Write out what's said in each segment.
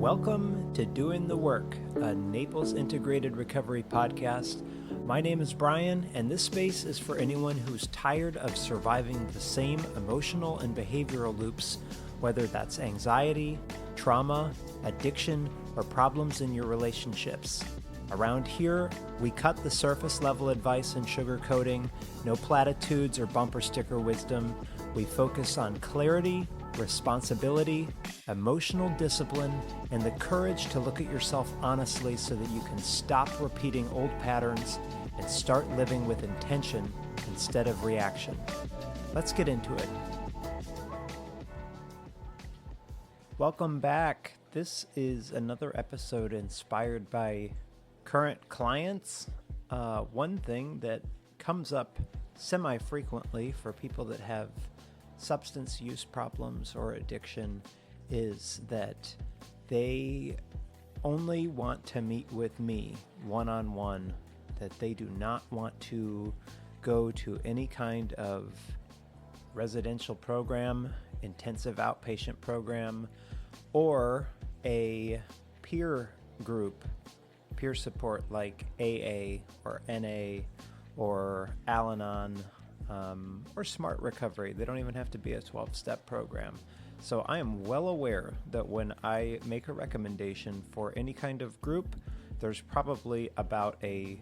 Welcome to Doing the Work, a Naples Integrated Recovery podcast. My name is Brian, and this space is for anyone who's tired of surviving the same emotional and behavioral loops, whether that's anxiety, trauma, addiction, or problems in your relationships. Around here, we cut the surface level advice and sugarcoating, no platitudes or bumper sticker wisdom. We focus on clarity, responsibility, emotional discipline, and the courage to look at yourself honestly so that you can stop repeating old patterns and start living with intention instead of reaction. Let's get into it. Welcome back. This is another episode inspired by current clients. One thing that comes up semi-frequently for people that have substance use problems or addiction is that they only want to meet with me one-on-one, that they do not want to go to any kind of residential program, intensive outpatient program, or a peer group, peer support like AA or NA or Al-Anon, or Smart Recovery. They don't even have to be a 12-step program. So I am well aware that when I make a recommendation for any kind of group, there's probably about a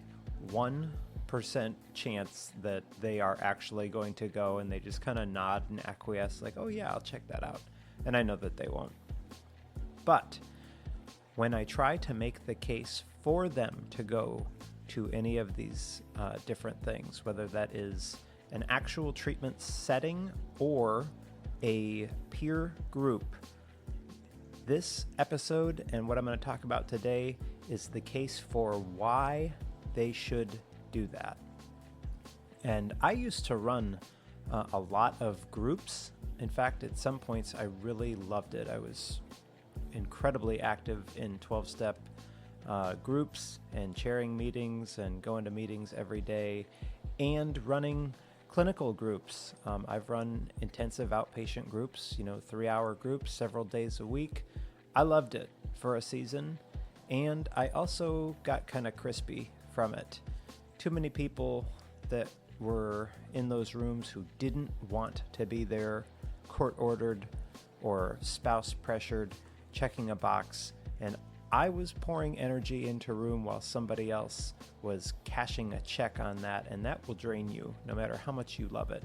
1% chance that they are actually going to go, and they just kind of nod and acquiesce like, oh yeah, I'll check that out. And I know that they won't. But when I try to make the case for them to go to any of these different things, whether that is an actual treatment setting or a peer group, this episode and what I'm going to talk about today is the case for why they should do that. And I used to run a lot of groups. In fact, at some points, I really loved it. I was incredibly active in 12-step groups and chairing meetings and going to meetings every day and running clinical groups. I've run intensive outpatient groups, 3-hour groups several days a week. I loved it for a season, and I also got kind of crispy from it. Too many people that were in those rooms who didn't want to be there, court-ordered or spouse-pressured, checking a box, and I was pouring energy into a room while somebody else was cashing a check on that, and that will drain you no matter how much you love it.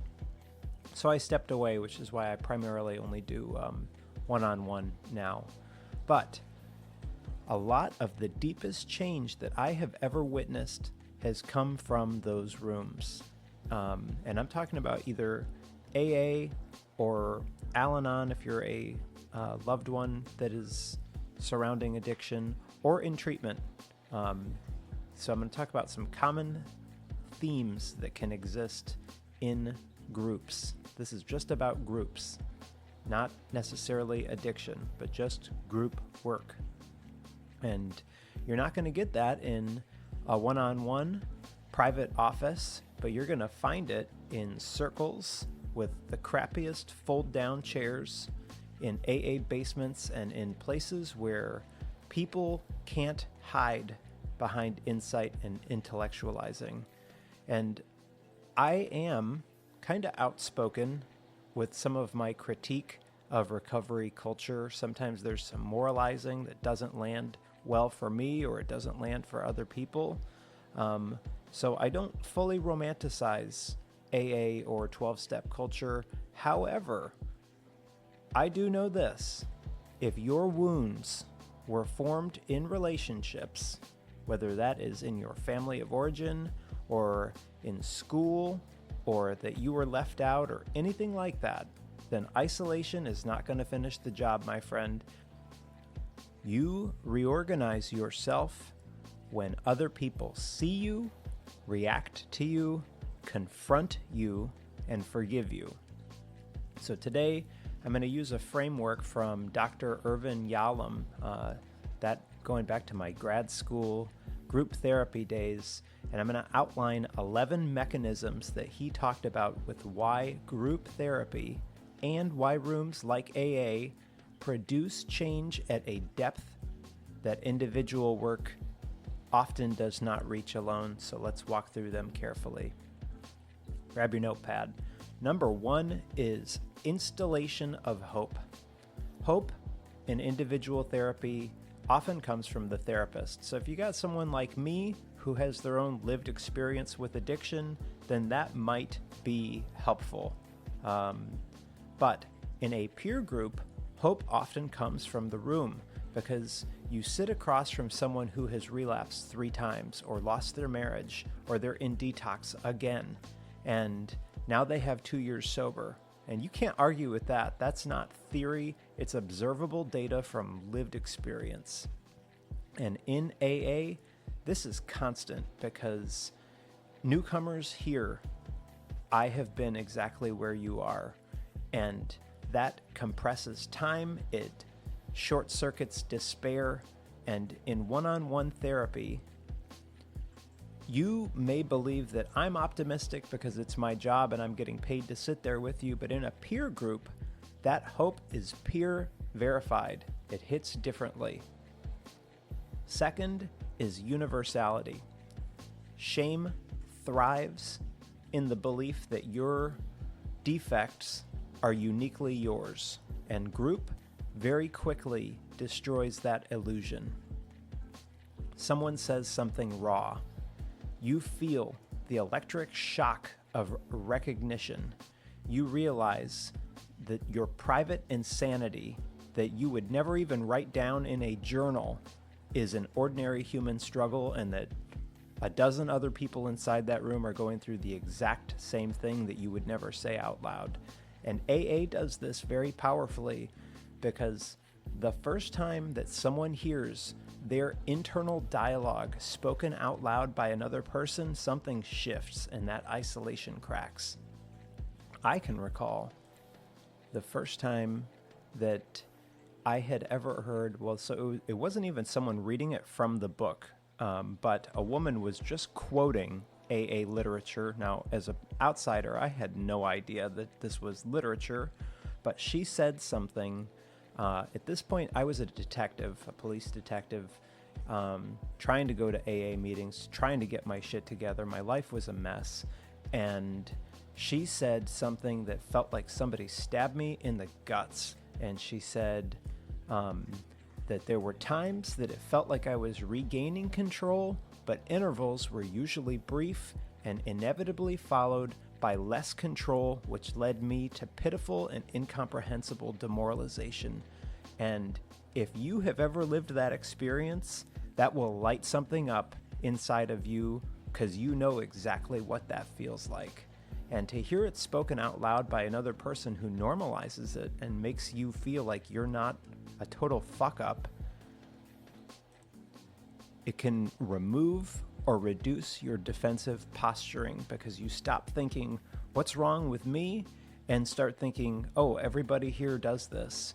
So I stepped away, which is why I primarily only do one-on-one now. But a lot of the deepest change that I have ever witnessed has come from those rooms. And I'm talking about either AA or Al-Anon if you're a loved one that is surrounding addiction, or in treatment. So I'm going to talk about some common themes that can exist in groups. This is just about groups, not necessarily addiction, but just group work. And you're not going to get that in a one-on-one private office, but you're going to find it in circles with the crappiest fold-down chairs, in AA basements, and in places where people can't hide behind insight and intellectualizing. And I am kind of outspoken with some of my critique of recovery culture. Sometimes there's some moralizing that doesn't land well for me, or it doesn't land for other people. So I don't fully romanticize AA or 12-step culture. However, I do know this: if your wounds were formed in relationships, whether that is in your family of origin or in school, or that you were left out or anything like that, then isolation is not going to finish the job, my friend. You reorganize yourself when other people see you, react to you, confront you, and forgive you. So today, I'm going to use a framework from Dr. Irvin Yalom, that going back to my grad school group therapy days, and I'm going to outline 11 mechanisms that he talked about with why group therapy and why rooms like AA produce change at a depth that individual work often does not reach alone, so let's walk through them carefully. Grab your notepad. Number 1 is installation of hope. Hope in individual therapy often comes from the therapist. So if you got someone like me who has their own lived experience with addiction, then that might be helpful. But in a peer group, hope often comes from the room, because you sit across from someone who has relapsed 3 times or lost their marriage or they're in detox again, and now they have 2 years sober. And you can't argue with that. That's not theory. It's observable data from lived experience. And in AA, this is constant, because newcomers here, I have been exactly where you are. And that compresses time, it short circuits despair, and in one-on-one therapy, you may believe that I'm optimistic because it's my job and I'm getting paid to sit there with you, but in a peer group, that hope is peer verified. It hits differently. Second is universality. Shame thrives in the belief that your defects are uniquely yours, and group very quickly destroys that illusion. Someone says something raw. You feel the electric shock of recognition. You realize that your private insanity that you would never even write down in a journal is an ordinary human struggle, and that a dozen other people inside that room are going through the exact same thing that you would never say out loud. And AA does this very powerfully, because the first time that someone hears their internal dialogue spoken out loud by another person, something shifts and that isolation cracks. I can recall the first time that I had ever heard, it wasn't even someone reading it from the book, but a woman was just quoting AA literature. Now, as an outsider, I had no idea that this was literature, but she said something. At this point, I was a detective, a police detective, trying to go to AA meetings, trying to get my shit together. My life was a mess. And she said something that felt like somebody stabbed me in the guts. And she said that there were times that it felt like I was regaining control, but intervals were usually brief and inevitably followed by less control, which led me to pitiful and incomprehensible demoralization. And if you have ever lived that experience, that will light something up inside of you, because you know exactly what that feels like. And to hear it spoken out loud by another person who normalizes it and makes you feel like you're not a total fuck up, it can remove or reduce your defensive posturing, because you stop thinking, what's wrong with me? And start thinking, oh, everybody here does this.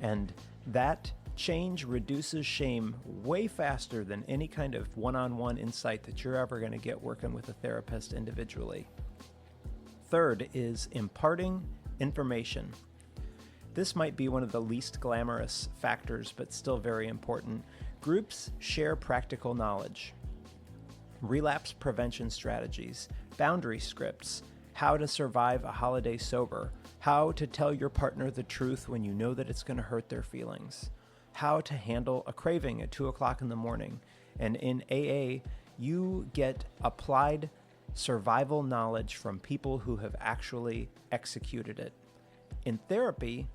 And that change reduces shame way faster than any kind of one-on-one insight that you're ever going to get working with a therapist individually. Third is imparting information. This might be one of the least glamorous factors, but still very important. Groups share practical knowledge, relapse prevention strategies, boundary scripts, how to survive a holiday sober, how to tell your partner the truth when you know that it's going to hurt their feelings, how to handle a craving at 2 o'clock in the morning. And in AA, you get applied survival knowledge from people who have actually executed it. In therapy,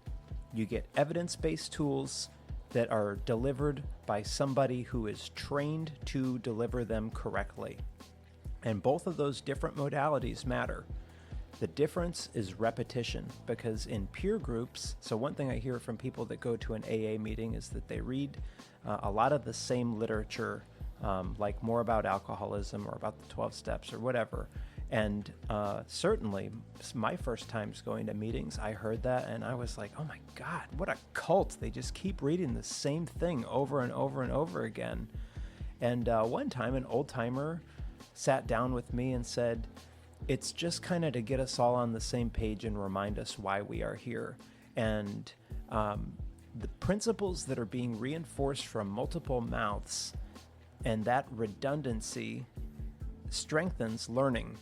you get evidence-based tools that are delivered by somebody who is trained to deliver them correctly. And both of those different modalities matter. The difference is repetition, because in peer groups, so one thing I hear from people that go to an AA meeting is that they read a lot of the same literature, like more about alcoholism or about the 12 steps or whatever. And certainly my first times going to meetings, I heard that and I was like, oh my God, what a cult. They just keep reading the same thing over and over and over again. And one time an old timer sat down with me and said, it's just kind of to get us all on the same page and remind us why we are here. And the principles that are being reinforced from multiple mouths, and that redundancy strengthens learning.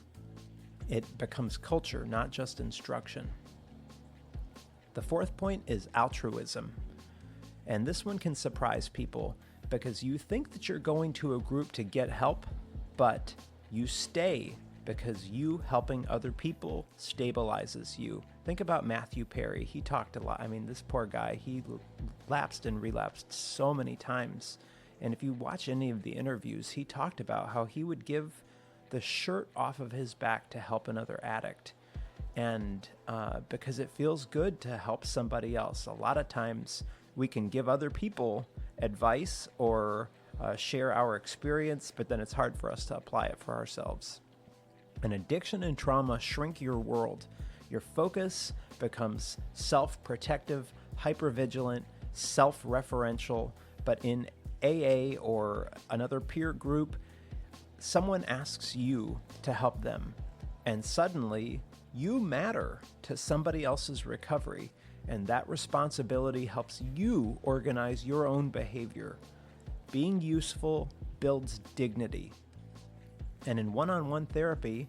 It becomes culture, not just instruction. The fourth point is altruism. And this one can surprise people because you think that you're going to a group to get help, but you stay because you helping other people stabilizes you. Think about Matthew Perry. He talked a lot. I mean, this poor guy, he lapsed and relapsed so many times. And if you watch any of the interviews, he talked about how he would give the shirt off of his back to help another addict. And because it feels good to help somebody else. A lot of times we can give other people advice or share our experience, but then it's hard for us to apply it for ourselves. An addiction and trauma shrink your world. Your focus becomes self-protective, hypervigilant, self-referential, but in AA or another peer group, someone asks you to help them, and suddenly you matter to somebody else's recovery, and that responsibility helps you organize your own behavior. Being useful builds dignity. And in one-on-one therapy,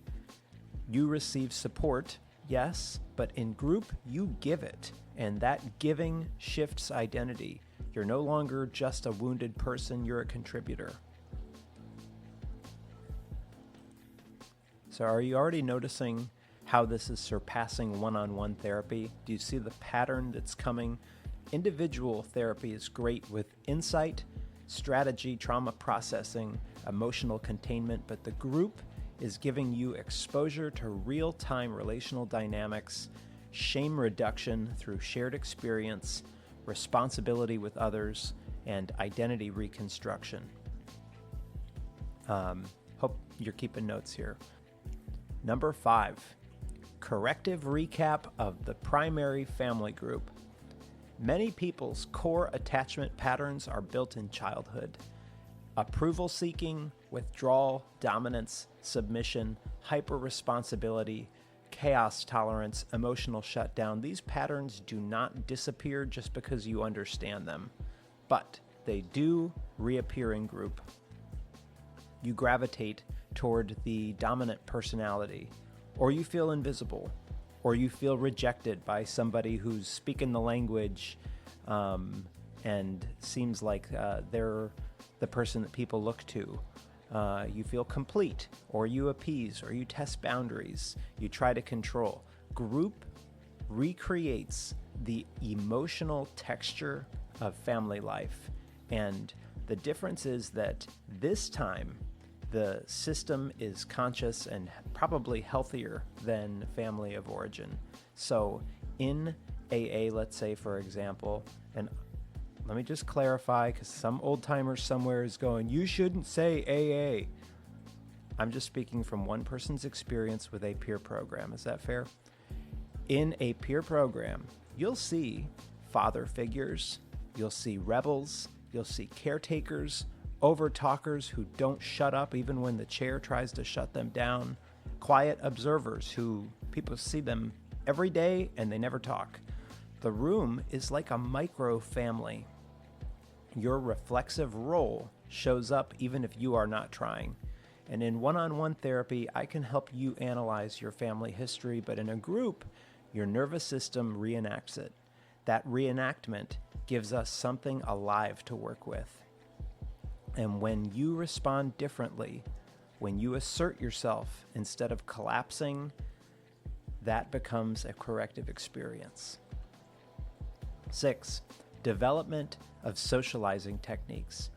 you receive support, yes, but in group, you give it, and that giving shifts identity. You're no longer just a wounded person, you're a contributor. So are you already noticing how this is surpassing one-on-one therapy? Do you see the pattern that's coming? Individual therapy is great with insight, strategy, trauma processing, emotional containment, but the group is giving you exposure to real-time relational dynamics, shame reduction through shared experience, responsibility with others, and identity reconstruction. Hope you're keeping notes here. Number 5, corrective recap of the primary family group. Many people's core attachment patterns are built in childhood. Approval seeking, withdrawal, dominance, submission, hyper-responsibility, chaos tolerance, emotional shutdown. These patterns do not disappear just because you understand them, but they do reappear in group. You gravitate toward the dominant personality, or you feel invisible, or you feel rejected by somebody who's speaking the language and seems like they're the person that people look to. You feel complete, or you appease, or you test boundaries, you try to control. Group recreates the emotional texture of family life, and the difference is that this time the system is conscious and probably healthier than family of origin. So in AA, let's say, for example, and let me just clarify, because some old-timer somewhere is going, you shouldn't say AA. I'm just speaking from one person's experience with a peer program. Is that fair? In a peer program, you'll see father figures, you'll see rebels, you'll see caretakers, over-talkers who don't shut up even when the chair tries to shut them down, quiet observers who people see them every day and they never talk. The room is like a micro family. Your reflexive role shows up even if you are not trying. And in one-on-one therapy, I can help you analyze your family history, but in a group, your nervous system reenacts it. That reenactment gives us something alive to work with. And when you respond differently, when you assert yourself instead of collapsing, that becomes a corrective experience. 6, development of socializing techniques.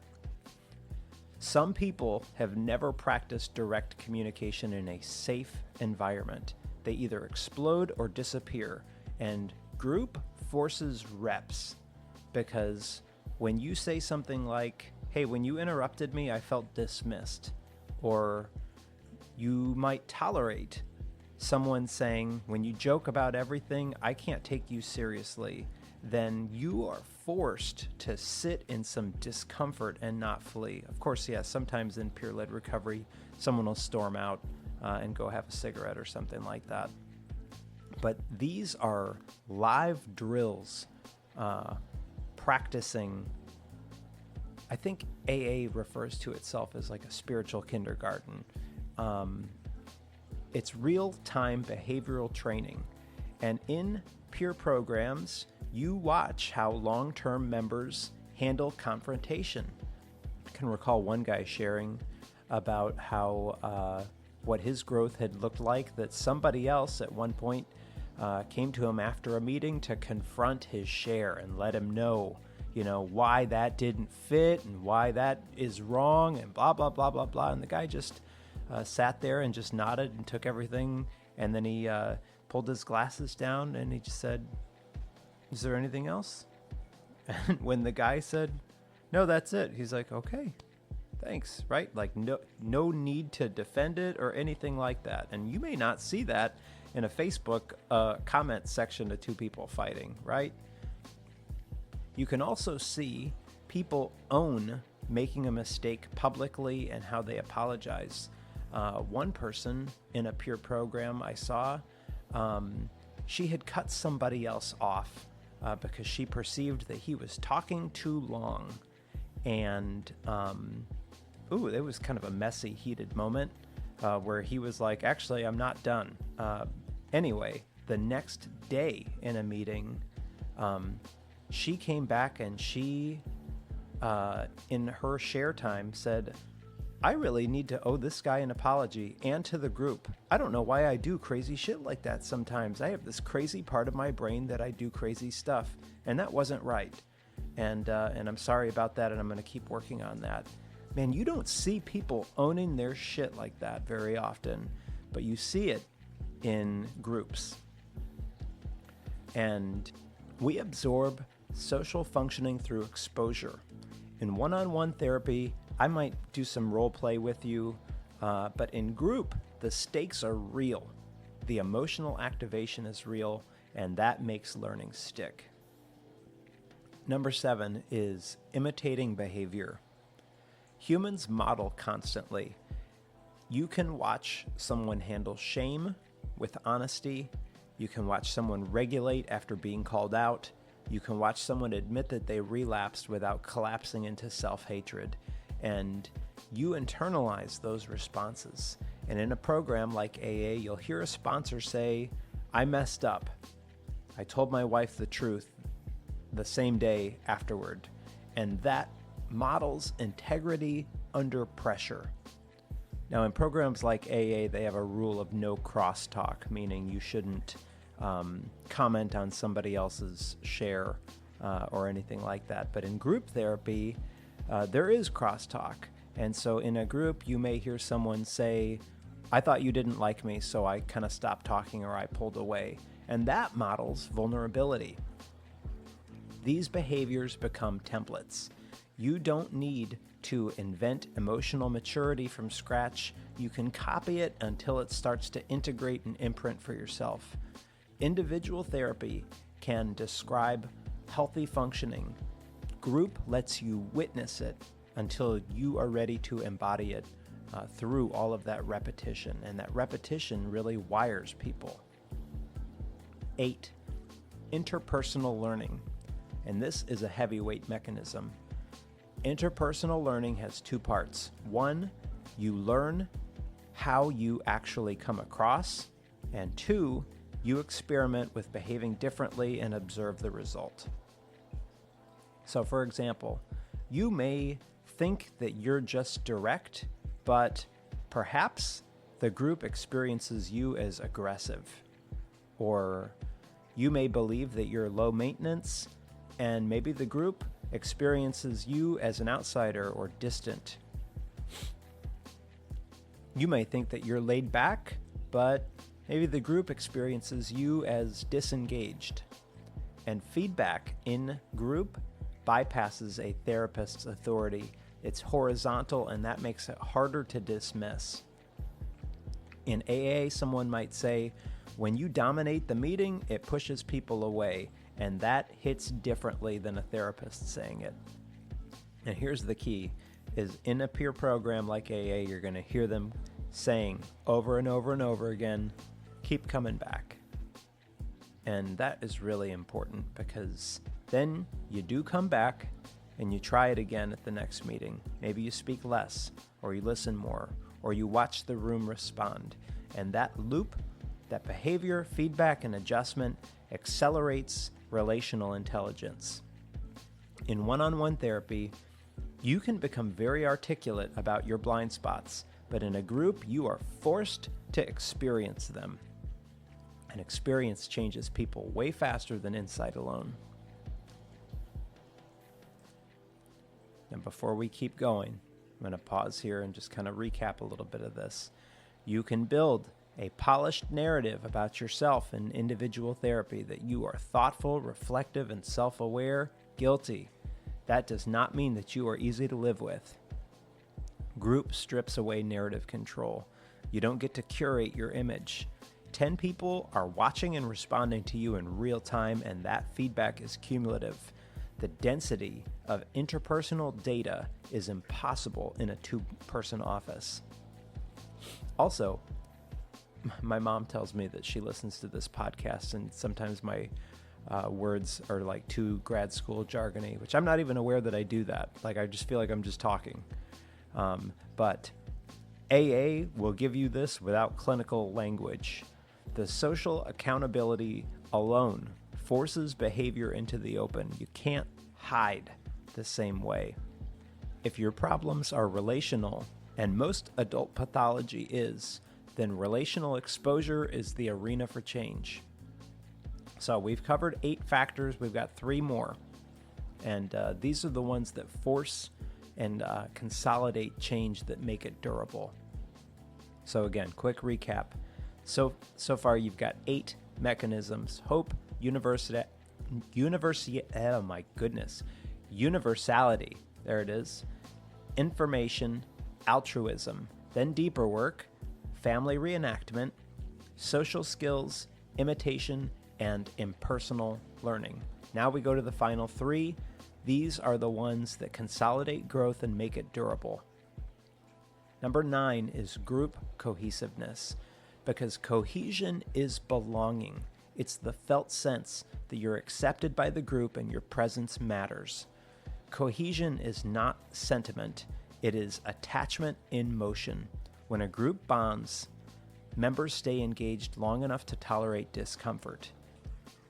Some people have never practiced direct communication in a safe environment. They either explode or disappear, and group forces reps, because when you say something like, hey, when you interrupted me, I felt dismissed, or you might tolerate someone saying, when you joke about everything, I can't take you seriously, then you are forced to sit in some discomfort and not flee. Of course, yes, sometimes in peer-led recovery, someone will storm out and go have a cigarette or something like that. But these are live drills, practicing. I think AA refers to itself as like a spiritual kindergarten. It's real-time behavioral training. And in peer programs, you watch how long-term members handle confrontation. I can recall one guy sharing about how what his growth had looked like, that somebody else at one point came to him after a meeting to confront his share and let him know, why that didn't fit and why that is wrong and blah, blah, blah, blah, blah. And the guy just sat there and just nodded and took everything. And then he pulled his glasses down and he just said, "Is there anything else?" And when the guy said, "No, that's it," he's like, "Okay, thanks," right? Like no need to defend it or anything like that. And you may not see that in a Facebook comment section of two people fighting, right? You can also see people own making a mistake publicly and how they apologize. One person in a peer program I saw, she had cut somebody else off because she perceived that he was talking too long. And it was kind of a messy, heated moment where he was like, "Actually, I'm not done." Anyway, the next day in a meeting, she came back and she, in her share time, said, "I really need to owe this guy an apology and to the group. I don't know why I do crazy shit like that sometimes. I have this crazy part of my brain that I do crazy stuff, and that wasn't right. And I'm sorry about that, and I'm going to keep working on that." Man, you don't see people owning their shit like that very often, but you see it in groups. And we absorb social functioning through exposure. In one-on-one therapy, I might do some role play with you, but in group, the stakes are real. The emotional activation is real, and that makes learning stick. Number 7 is imitating behavior. Humans model constantly. You can watch someone handle shame with honesty. You can watch someone regulate after being called out. You can watch someone admit that they relapsed without collapsing into self-hatred. And you internalize those responses. And in a program like AA, you'll hear a sponsor say, "I messed up. I told my wife the truth the same day afterward." And that models integrity under pressure. Now, in programs like AA, they have a rule of no crosstalk, meaning you shouldn't comment on somebody else's share or anything like that. But in group therapy, there is crosstalk. And so in a group, you may hear someone say, "I thought you didn't like me, so I kind of stopped talking or I pulled away." And that models vulnerability. These behaviors become templates. You don't need to invent emotional maturity from scratch. You can copy it until it starts to integrate and imprint for yourself. Individual therapy can describe healthy functioning. Group lets you witness it until you are ready to embody it through all of that repetition. And that repetition really wires people. 8, interpersonal learning. And this is a heavyweight mechanism. Interpersonal learning has 2 parts. 1, you learn how you actually come across. And 2, you experiment with behaving differently and observe the result. So for example, you may think that you're just direct, but perhaps the group experiences you as aggressive. Or you may believe that you're low maintenance, and maybe the group experiences you as an outsider or distant. You may think that you're laid back, but maybe the group experiences you as disengaged. And feedback in group bypasses a therapist's authority. It's horizontal, and that makes it harder to dismiss. In AA, someone might say, "When you dominate the meeting, it pushes people away." And that hits differently than a therapist saying it. And here's the key, is in a peer program like AA, you're going to hear them saying over and over and over again, "Keep coming back." And that is really important because then you do come back and you try it again at the next meeting. Maybe you speak less, or you listen more, or you watch the room respond. And that loop, that behavior, feedback, and adjustment accelerates relational intelligence. In one-on-one therapy, you can become very articulate about your blind spots, but in a group, you are forced to experience them. And experience changes people way faster than insight alone. And before we keep going, I'm going to pause here and just kind of recap a little bit of this. You can build a polished narrative about yourself in individual therapy that you are thoughtful, reflective, and self-aware. Guilty. That does not mean that you are easy to live with. Group strips away narrative control. You don't get to curate your image. 10 people are watching and responding to you in real time, and that feedback is cumulative. The density of interpersonal data is impossible in a two-person office. Also, my mom tells me that she listens to this podcast, and sometimes my words are like too grad school jargony, which I'm not even aware that I do that. Like, I just feel like I'm just talking. But AA will give you this without clinical language. The social accountability alone forces behavior into the open. You can't hide the same way. If your problems are relational, and most adult pathology is, then relational exposure is the arena for change. So we've covered 8 factors. We've got 3 more. And these are the ones that force and consolidate change that make it durable. So again, quick recap. So far you've got 8 mechanisms: hope, universality, there it is, information, altruism, then deeper work, family reenactment, social skills, imitation, and impersonal learning. Now we go to the final 3. These are the ones that consolidate growth and make it durable. Number 9 is group cohesiveness, because cohesion is belonging. It's the felt sense that you're accepted by the group and your presence matters. Cohesion is not sentiment, it is attachment in motion. When a group bonds, members stay engaged long enough to tolerate discomfort.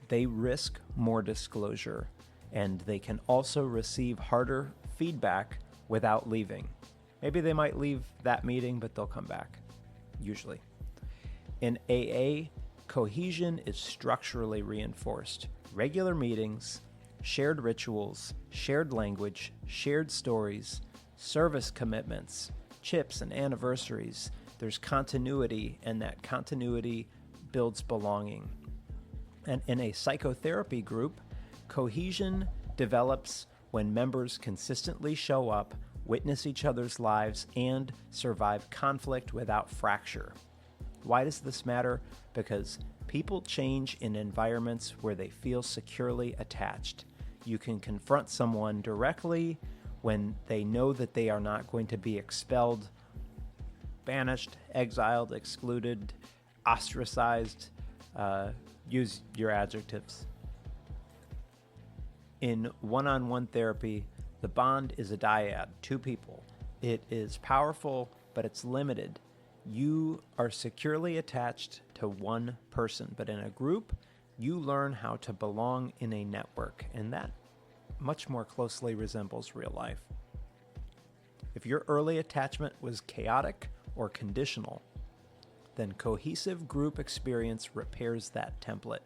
They risk more disclosure, and they can also receive harder feedback without leaving. Maybe they might leave that meeting, but they'll come back, usually. In AA, cohesion is structurally reinforced. Regular meetings, shared rituals, shared language, shared stories, service commitments, chips and anniversaries. There's continuity, and that continuity builds belonging. And in a psychotherapy group, cohesion develops when members consistently show up, witness each other's lives, and survive conflict without fracture. Why does this matter? Because people change in environments where they feel securely attached. You can confront someone directly when they know that they are not going to be expelled, banished, exiled, excluded, ostracized. Use your adjectives. In one-on-one therapy, the bond is a dyad, 2 people. It is powerful, but it's limited. You are securely attached to one person, but in a group, you learn how to belong in a network, and that much more closely resembles real life. If your early attachment was chaotic or conditional, then cohesive group experience repairs that template.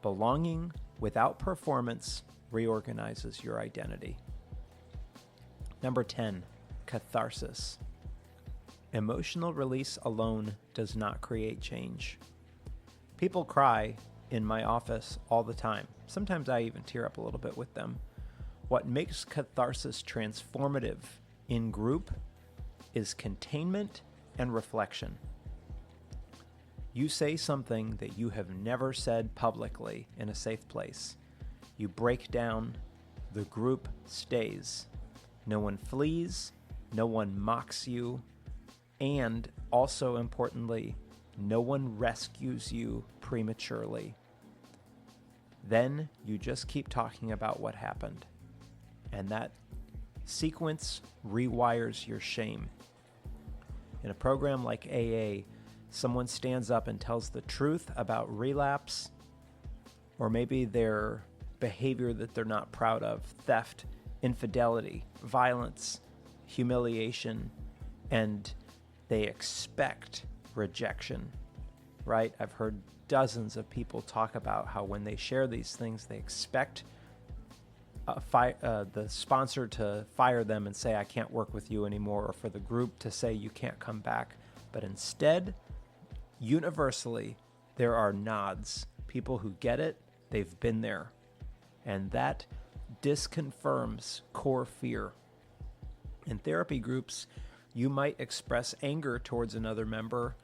Belonging without performance reorganizes your identity. Number 10, catharsis. Emotional release alone does not create change. People cry in my office all the time. Sometimes I even tear up a little bit with them. What makes catharsis transformative in group is containment and reflection. You say something that you have never said publicly in a safe place. You break down, the group stays. No one flees, no one mocks you, and also importantly, no one rescues you prematurely. Then you just keep talking about what happened. And that sequence rewires your shame. In a program like AA, someone stands up and tells the truth about relapse, or maybe their behavior that they're not proud of, theft, infidelity, violence, humiliation, and they expect rejection, right? I've heard dozens of people talk about how when they share these things, they expect the sponsor to fire them and say, I can't work with you anymore, or for the group to say you can't come back. But instead, universally, there are nods. People who get it, they've been there. And that disconfirms core fear. In therapy groups, you might express anger towards another member,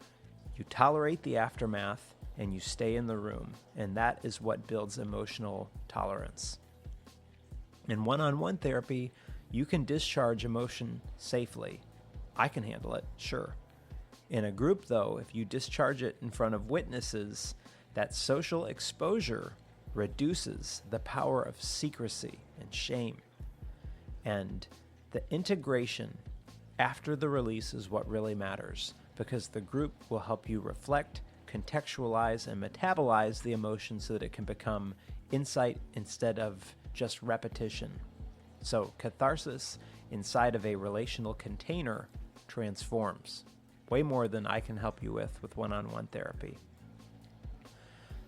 you tolerate the aftermath, and you stay in the room. And that is what builds emotional tolerance. In one-on-one therapy, you can discharge emotion safely. I can handle it, sure. In a group, though, if you discharge it in front of witnesses, that social exposure reduces the power of secrecy and shame. And the integration after the release is what really matters, because the group will help you reflect, contextualize, and metabolize the emotion so that it can become insight instead of just repetition. So catharsis inside of a relational container transforms way more than I can help you with one-on-one therapy.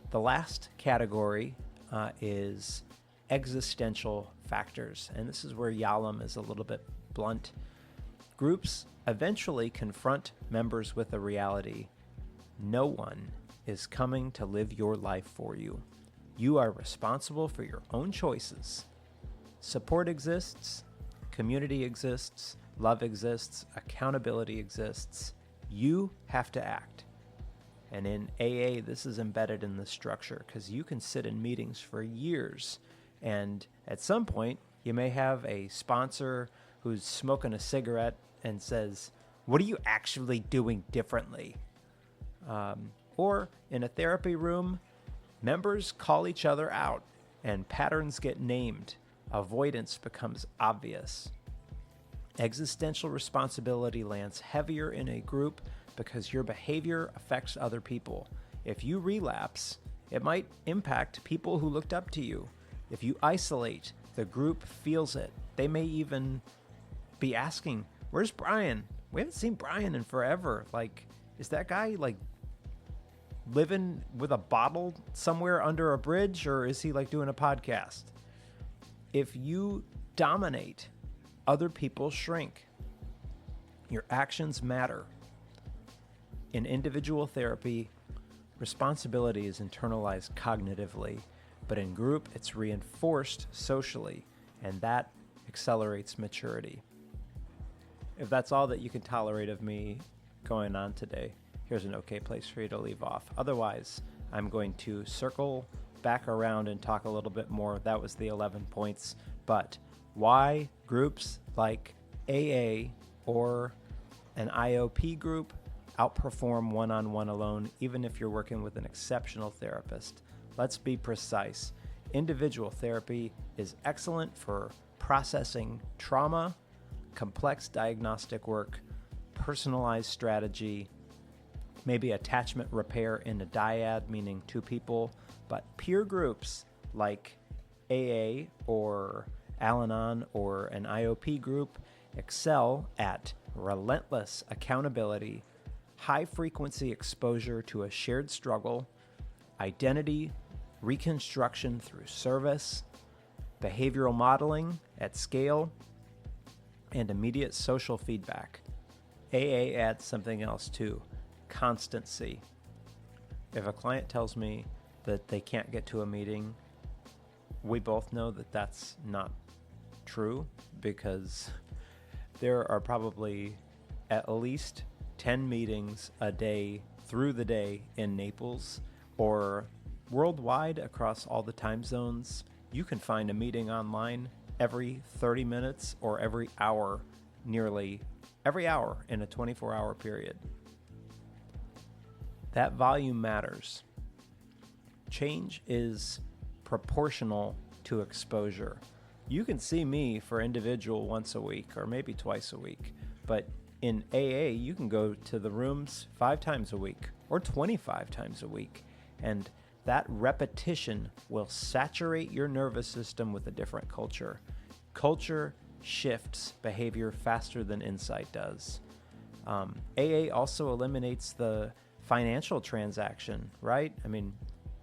The last category is existential factors, and this is where Yalom is a little bit blunt. Groups eventually confront members with a reality. No one is coming to live your life for you. You are responsible for your own choices. Support exists, community exists, love exists, accountability exists. You have to act. And in AA, this is embedded in the structure because you can sit in meetings for years, and at some point, you may have a sponsor who's smoking a cigarette and says, "What are you actually doing differently?" Or in a therapy room, members call each other out and patterns get named. Avoidance becomes obvious. Existential responsibility lands heavier in a group because your behavior affects other people. If you relapse, it might impact people who looked up to you. If you isolate, the group feels it. They may even be asking, "Where's Brian? We haven't seen Brian in forever. Like, is that guy like living with a bottle somewhere under a bridge, or is he like doing a podcast?" If you dominate, other people shrink. Your actions matter. In individual therapy, responsibility is internalized cognitively, but in group, it's reinforced socially, and that accelerates maturity. If that's all that you can tolerate of me going on today, here's an okay place for you to leave off. Otherwise, I'm going to circle back around and talk a little bit more. That was the 11 points, but why groups like AA or an IOP group outperform one-on-one alone, even if you're working with an exceptional therapist. Let's be precise. Individual therapy is excellent for processing trauma, complex diagnostic work, personalized strategy, maybe attachment repair in a dyad, meaning two people, but peer groups like AA or Al-Anon or an IOP group excel at relentless accountability, high-frequency exposure to a shared struggle, identity reconstruction through service, behavioral modeling at scale, and immediate social feedback. AA adds something else too, constancy. If a client tells me that they can't get to a meeting, we both know that that's not true, because there are probably at least 10 meetings a day through the day in Naples or worldwide across all the time zones. You can find a meeting online every 30 minutes or every hour, nearly every hour in a 24-hour period. That volume matters. Change is proportional to exposure. You can see me for individual once a week or maybe twice a week, but in AA, you can go to the rooms 5 times a week or 25 times a week, and that repetition will saturate your nervous system with a different culture. Culture shifts behavior faster than insight does. AA also eliminates the financial transaction, right? I mean,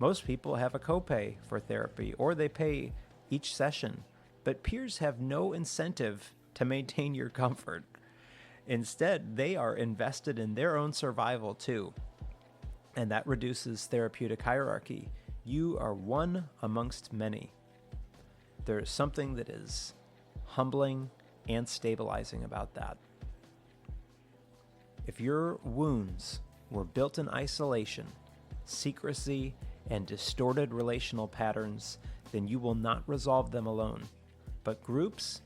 most people have a copay for therapy or they pay each session, but peers have no incentive to maintain your comfort. Instead, they are invested in their own survival too, and that reduces therapeutic hierarchy. You are one amongst many. There is something that is humbling and stabilizing about that. If your wounds were built in isolation, secrecy, and distorted relational patterns, then you will not resolve them alone. But groups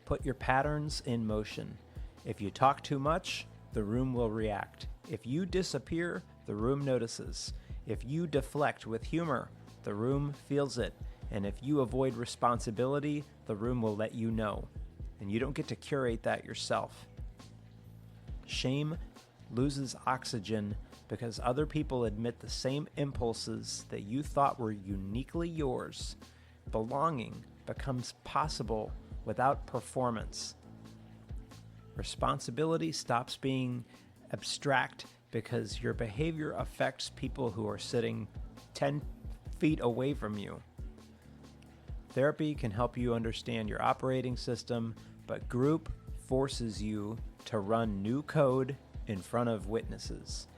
put your patterns in motion. If you talk too much, the room will react. If you disappear, the room notices. If you deflect with humor, the room feels it. And if you avoid responsibility, the room will let you know. And you don't get to curate that yourself. Shame loses oxygen because other people admit the same impulses that you thought were uniquely yours. Belonging becomes possible without performance. Responsibility stops being abstract because your behavior affects people who are sitting 10 feet away from you. Therapy can help you understand your operating system, but group forces you to run new code in front of witnesses.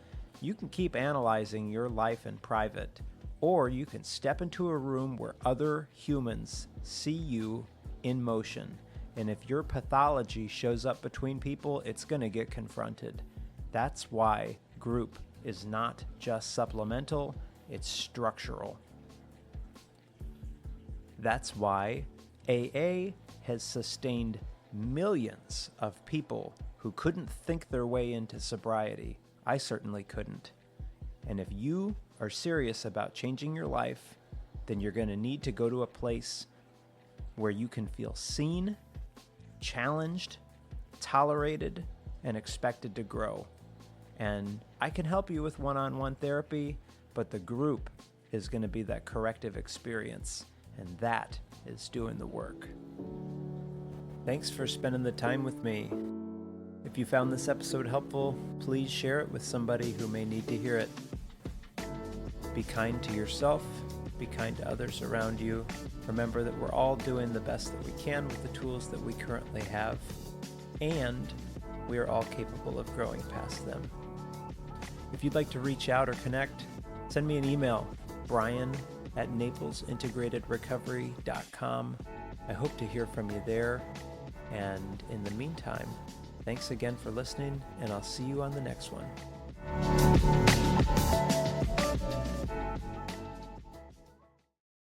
You can keep analyzing your life in private, or you can step into a room where other humans see you in motion. And if your pathology shows up between people, it's going to get confronted. That's why group is not just supplemental, it's structural. That's why AA has sustained millions of people who couldn't think their way into sobriety. I certainly couldn't. And if you are serious about changing your life, then you're going to need to go to a place where you can feel seen, challenged, tolerated, and expected to grow. And I can help you with one-on-one therapy, but the group is going to be that corrective experience, and that is doing the work. Thanks for spending the time with me. If you found this episode helpful, please share it with somebody who may need to hear it. Be kind to yourself, be kind to others around you. Remember that we're all doing the best that we can with the tools that we currently have, and we are all capable of growing past them. If you'd like to reach out or connect, send me an email, brian@naplesintegratedrecovery.com. I hope to hear from you there. And in the meantime, thanks again for listening, and I'll see you on the next one.